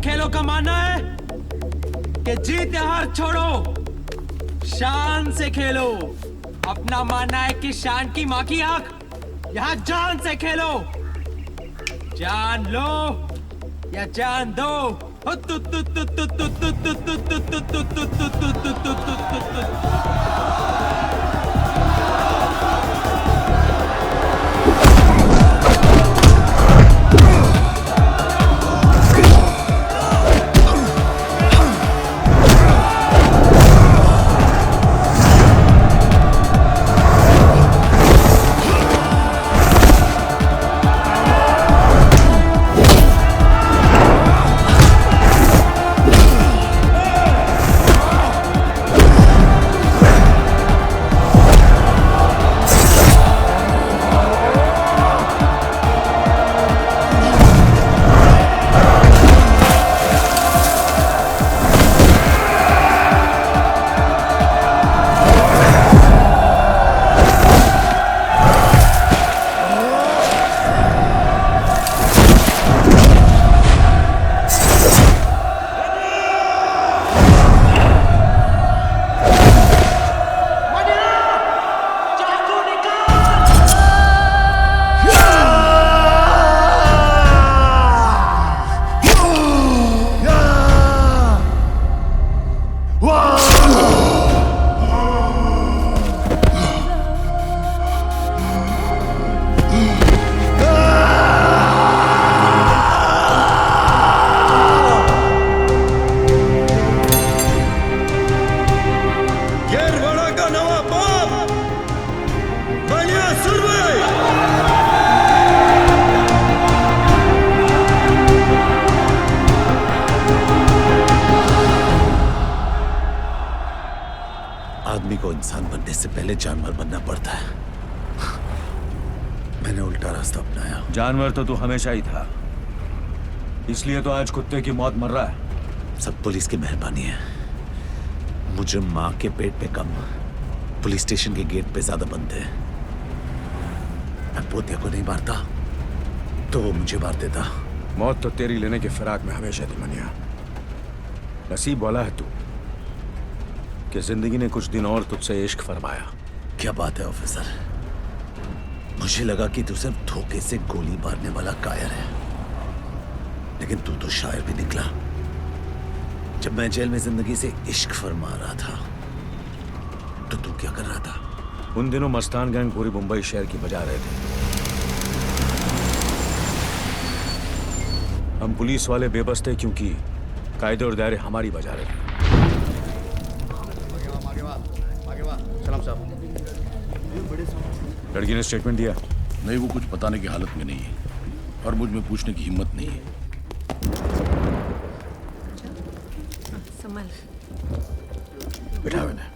खेलों का मानना है कि जीत या हार छोड़ो, शान से खेलो। अपना मानना है कि शान की माँ की आंख, यहाँ जान से खेलो। जान लो या जान दो। आदमी को इंसान बनने से पहले जानवर बनना पड़ता है। मैंने उल्टा रास्ता अपनाया। जानवर तो तू हमेशा ही था, इसलिए तो आज कुत्ते की मौत मर रहा है। सब पुलिस की मेहरबानी है। मुजरिम माँ के पेट पे कम, पुलिस स्टेशन के गेट पे ज्यादा बनते हैं। मैं पोतिया को नहीं मारता तो वो मुझे मार देता। मौत तो तेरी लेने के फिराक में हमेशा थी मनिया। नसीब वाला है तू कि जिंदगी ने कुछ दिन और तुझसे इश्क फरमाया। क्या बात है ऑफिसर, मुझे लगा कि तू सिर्फ धोखे से गोली मारने वाला कायर है, लेकिन तू तो शायर भी निकला। जब मैं जेल में जिंदगी से इश्क फरमा रहा था तो तू क्या कर रहा था? उन दिनों मस्तान गैंग पूरी मुंबई शहर की बजा रहे थे। हम पुलिस वाले बेबस थे क्योंकि कायदे और दायरे हमारी बजा रहे थे। लड़की ने स्टेटमेंट दिया? नहीं, वो कुछ बताने की हालत में नहीं है और मुझ में पूछने की हिम्मत नहीं है। संभल। बिठाओ इन्हें।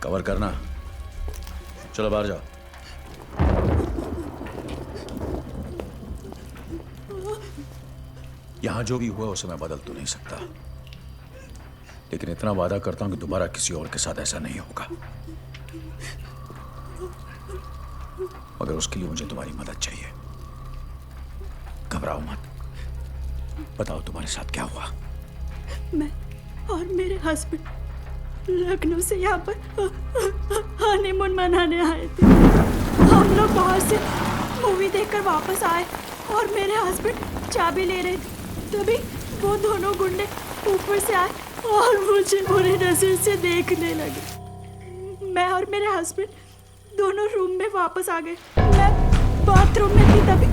कवर करना। चलो बाहर जाओ। यहां जो भी हुआ उसे मैं बदल तो नहीं सकता, लेकिन इतना वादा करता हूं कि दोबारा किसी और के साथ ऐसा नहीं होगा। मगर उसके लिए मुझे तुम्हारी मदद चाहिए। घबराओ मत, बताओ तुम्हारे साथ क्या हुआ। मैं और मेरे हस्बैंड लखनऊ से यहाँ पर हनीमून मनाने आए थे। हम लोग बाहर से मूवी देखकर वापस आए और मेरे हस्बैंड चाबी ले रहे थे, तभी वो दोनों गुंडे ऊपर से आए और मुझे बुरी नजर से देखने लगे। मैं और मेरे हस्बैंड दोनों रूम में वापस आ गए। मैं बाथरूम में थी तभी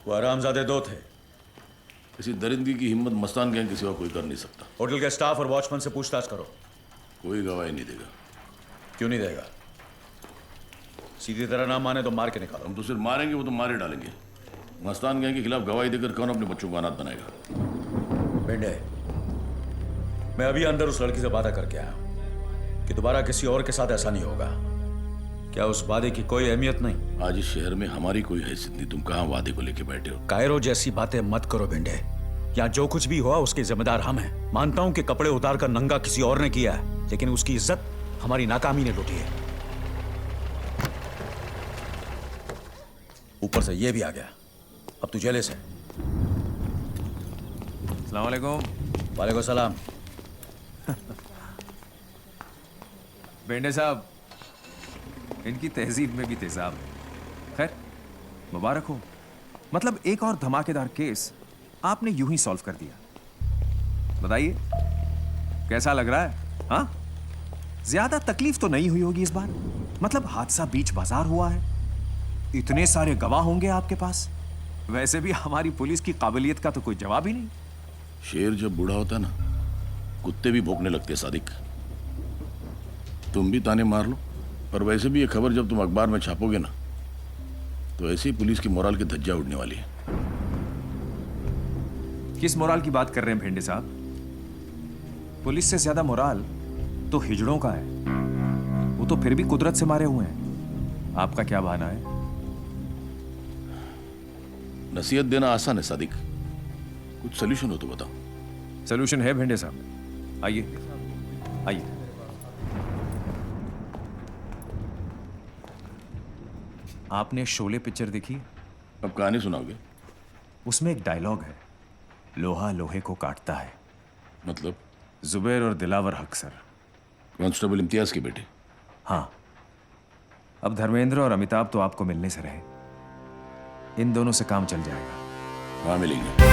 वो हरामजादे दो थे। इसी दरिंदगी की हिम्मत मस्तान गैंग के सिवा कोई कर नहीं सकता। होटल के स्टाफ और वॉचमैन से पूछताछ करो। कोई गवाही नहीं देगा। क्यों नहीं देगा? सीधी तरह ना माने तो मार के निकालो। हम तो सिर्फ मारेंगे, वो तो मारे डालेंगे। मस्तान गैंग के खिलाफ गवाही देकर कौन अपने बच्चों को अनाथ बनाएगा? बेंडे, मैं अभी अंदर उस लड़की से वादा करके आया कि दोबारा किसी और के साथ ऐसा नहीं होगा। क्या उस वादे की कोई अहमियत नहीं? आज इस शहर में हमारी कोई हैसियत नहीं। तुम कहाँ वादे को लेके बैठे हो? कायरो जैसी बातें मत करो बेंडे। यहाँ जो कुछ भी हुआ उसके जिम्मेदार हम हैं। मानता हूं कि कपड़े उतार कर नंगा किसी और ने किया है, लेकिन उसकी इज्जत हमारी नाकामी ने लूटी है। ऊपर से ये भी आ गया। अब तू जेले से। अस्सलाम वालेकुम। वालेकुम सलाम। बेंडे साहब, इनकी तहजीब में भी तेजाब है। खैर, मुबारक हो। मतलब एक और धमाकेदार केस आपने यूं ही सॉल्व कर दिया। बताइए कैसा लग रहा है? हाँ, ज्यादा तकलीफ तो नहीं हुई होगी इस बार। मतलब हादसा बीच बाजार हुआ है, इतने सारे गवाह होंगे आपके पास। वैसे भी हमारी पुलिस की काबिलियत का तो कोई जवाब ही नहीं। शेर जब बूढ़ा होता है ना, कुत्ते भी भौंकने लगते हैं। सादिक, तुम भी ताने मार लो। और वैसे भी ये खबर जब तुम अखबार में छापोगे ना, तो ऐसे ही पुलिस की मोराल की धज्जियां उड़ने वाली है। किस मोराल की बात कर रहे हैं भेंडे साहब? पुलिस से ज्यादा मोराल तो हिजड़ों का है। वो तो फिर भी कुदरत से मारे हुए हैं। आपका क्या बहाना है? नसीहत देना आसान है सादिक, कुछ सोल्यूशन हो तो बताओ। सोल्यूशन है भेंडे साहब, आइए आइए। आपने शोले पिक्चर देखी? अब कहानी सुनाओगे? उसमें एक डायलॉग है, लोहा लोहे को काटता है। मतलब? जुबैर और दिलावर हक सर, कांस्टेबल इम्तियाज के बेटे। हाँ, अब धर्मेंद्र और अमिताभ तो आपको मिलने से रहे। इन दोनों से काम चल जाएगा। हाँ, मिलेंगे।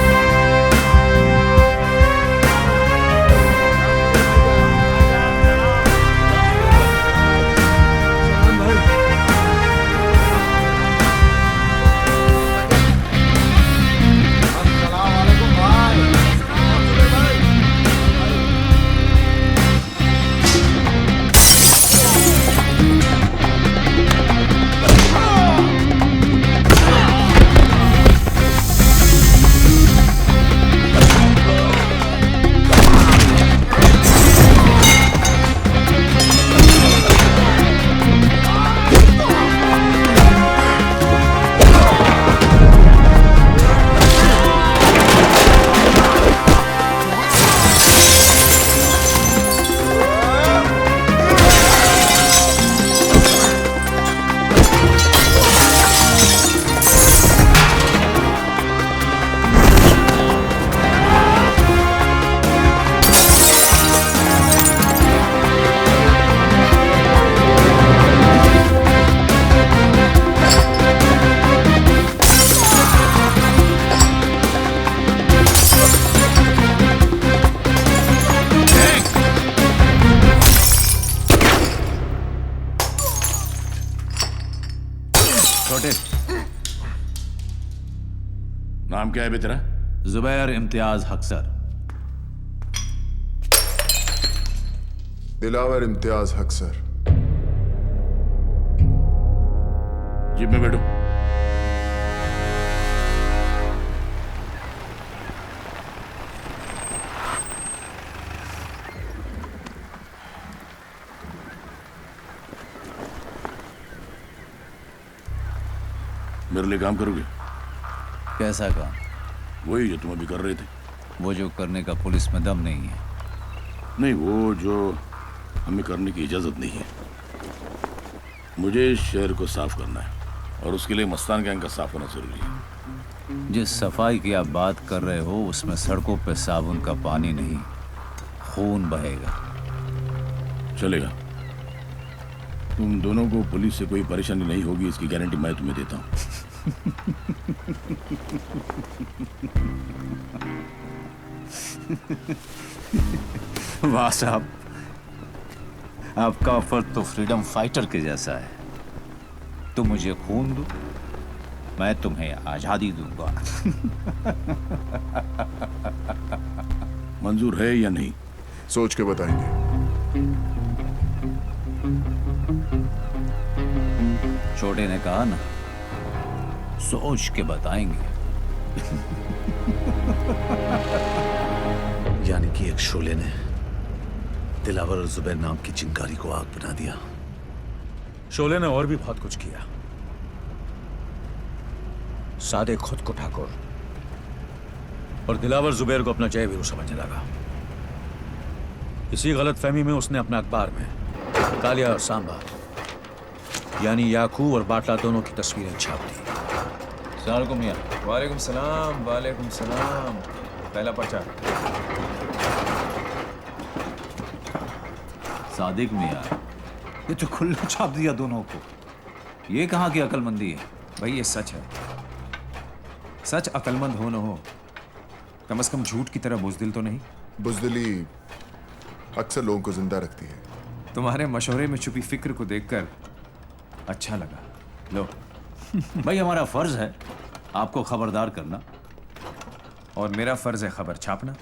नाम क्या है बे तेरा? जुबैर इम्तियाज हक सर। दिलावर इम्तियाज हक सर। जीप में बैठो। मेरे लिए काम करोगे? कैसा काम? वही जो तुम अभी कर रहे थे। वो जो करने का पुलिस में दम नहीं है। नहीं, वो जो हमें करने की इजाजत नहीं है। मुझे इस शहर को साफ करना है और उसके लिए मस्तान गैंग का साफ होना जरूरी है। जिस सफाई की आप बात कर रहे हो उसमें सड़कों पे साबुन का पानी नहीं, खून बहेगा। चलेगा। तुम दोनों को पुलिस से कोई परेशानी नहीं होगी, इसकी गारंटी मैं तुम्हें देता हूँ। वाह साहब, आपका ऑफर तो फ्रीडम फाइटर के जैसा है। तुम मुझे खून दो, मैं तुम्हें आजादी दूंगा। मंजूर है या नहीं? सोच के बताएंगे। छोटे ने कहा ना, सोच के बताएंगे। यानी कि एक शोले ने दिलावर और जुबैर नाम की चिंगारी को आग बना दिया। शोले ने और भी बहुत कुछ किया। सादे खुद को ठाकुर और दिलावर जुबैर को अपना जय वीरू समझने लगा। इसी गलत फहमी में उसने अपने अखबार में कालिया और सांबा यानी याकूब और बाटला दोनों की तस्वीरें छाप दी। सलाम मियां। वालेकुम सलाम, वालेकुम सलाम। पहला पर्चा। सादिक मियां, ये तो खुल्ला छाप दिया दोनों को। ये कहाँ की अकलमंदी है? भाई ये सच है। सच अकलमंद हो न हो, कम से कम झूठ की तरह बुज़दिल तो नहीं। बुज़दिली अक्सर लोगों को जिंदा रखती है। तुम्हारे मशवरे में छुपी फिक्र को देखकर अच्छा लगा। लो। भाई हमारा फर्ज है आपको खबरदार करना, और मेरा फर्ज है खबर छापना।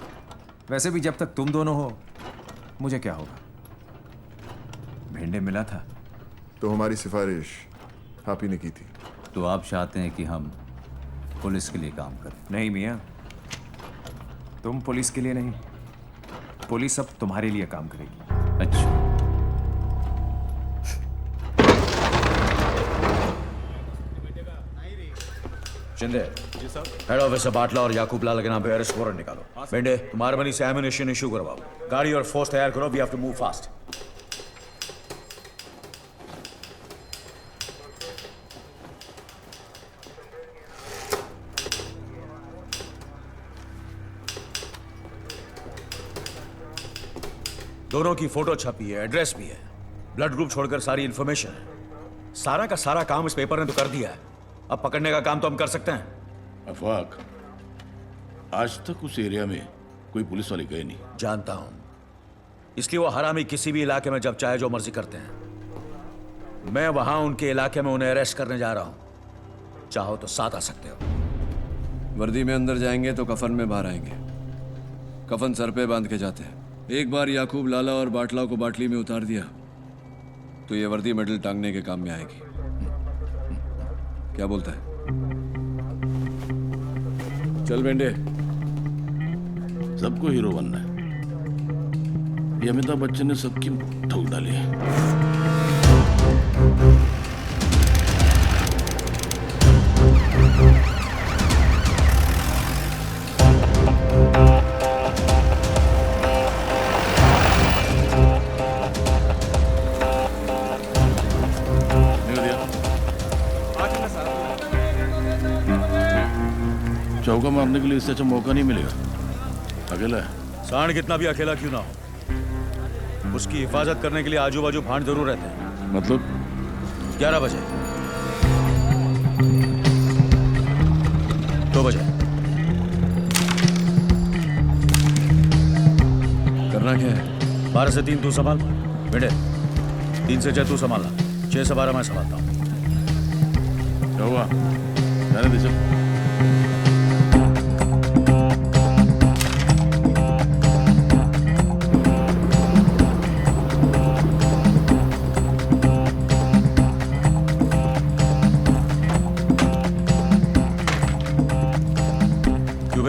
वैसे भी जब तक तुम दोनों हो, मुझे क्या होगा? भेंडे मिला था तो हमारी सिफारिश आप ही ने की थी। तो आप चाहते हैं कि हम पुलिस के लिए काम करें? नहीं मियाँ, तुम पुलिस के लिए नहीं, पुलिस अब तुम्हारे लिए काम करेगी। अच्छा, शिंदे, हेड ऑफिसर बाटला और याकूब लाल के नाम पे अरेस्ट वारंट निकालो। बेंडे, तुम्हारे बनी से एमिनेशन इशू करवाओ। गाड़ी और फोर्स तैयार करो। We have to move fast. दोनों की फोटो छपी है, एड्रेस भी है, ब्लड ग्रुप छोड़कर सारी इंफॉर्मेशन है। सारा का सारा काम इस पेपर ने तो कर दिया है। अब पकड़ने का काम तो हम कर सकते हैं। अफवाक, आज तक उस एरिया में कोई पुलिस वाले गए नहीं। जानता हूं, इसलिए वो हरामी किसी भी इलाके में जब चाहे जो मर्जी करते हैं। मैं वहां उनके इलाके में उन्हें अरेस्ट करने जा रहा हूं। चाहो तो साथ आ सकते हो। वर्दी में अंदर जाएंगे तो कफन में बाहर आएंगे। कफन सर पे बांध के जाते हैं। एक बार याकूब लाला और बाटला को बाटली में उतार दिया तो ये वर्दी मेडल टांगने के काम में आएगी। क्या बोलता है? चल बेंडे। सबको हीरो बनना है। ये अमिताभ बच्चन ने सबकी ठोक डाली है। चौका मारने के लिए इससे अच्छा मौका नहीं मिलेगा। अकेला है। सांड कितना भी अकेला क्यों ना हो, उसकी हिफाजत करने के लिए आजू बाजू भांड जरूर रहते हैं। मतलब 11 बजे, 2 बजे। करना क्या है? 12 से 3 तू संभाल बेटे, 3 से 6 तू संभालना, 6 से 12 मैं संभालता हूँ। क्या हुआ? जाने दे चल।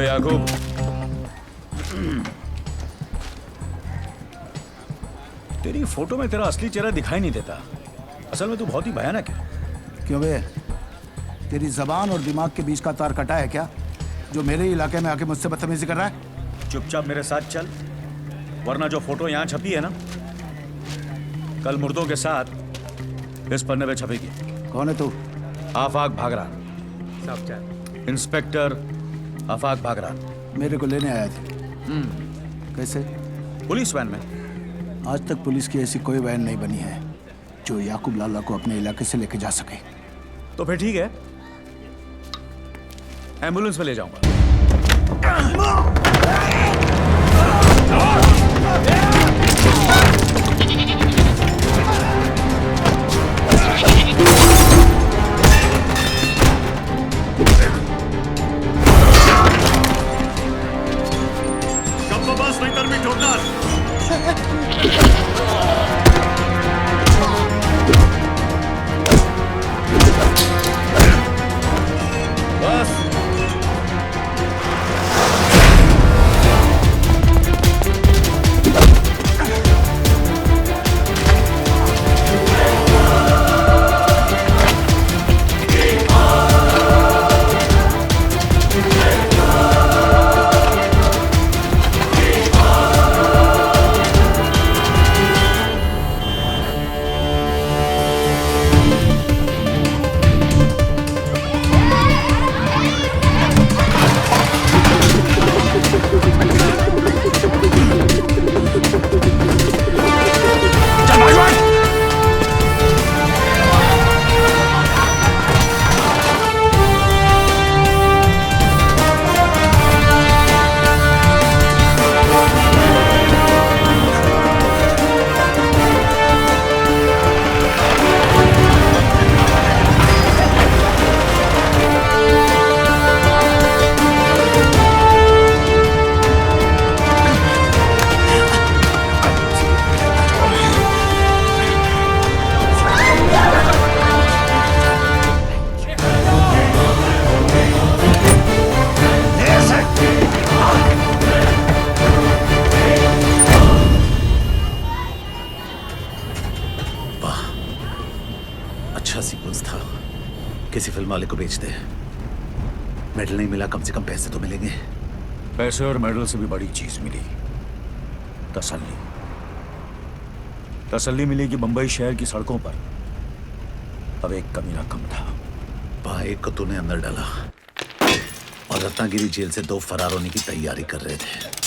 याकूब, तेरी फोटो में तेरा असली चेहरा दिखाई नहीं देता। असल में तू बहुत ही भयानक है। क्यों बे? तेरी जबान और दिमाग के बीच का तार कटा है क्या, जो मेरे इलाके में आके मुझसे बदतमीजी कर रहा है? चुपचाप मेरे साथ चल, वरना जो फोटो यहाँ छपी है ना, कल मुर्दों के साथ इस पन्ने पे छपेगी। कौन है तू? आफाक भागरान, इंस्पेक्टर आफाक भागरान। मेरे को लेने आया थे। कैसे? पुलिस वैन में। आज तक पुलिस की ऐसी कोई वैन नहीं बनी है जो याकूब लाला को अपने इलाके से लेके जा सके। तो फिर ठीक है, एम्बुलेंस में ले जाऊंगा। बस अच्छा सीक्वेंस था। किसी फिल्म वाले को बेच दे। मेडल नहीं मिला, कम से कम पैसे तो मिलेंगे। पैसे और मेडल से भी बड़ी चीज मिली, तसल्ली। तसल्ली मिली कि बंबई शहर की सड़कों पर अब एक कमीना कम था। वहां एक को तूने अंदर डाला और रत्नागिरी जेल से 2 फरार होने की तैयारी कर रहे थे।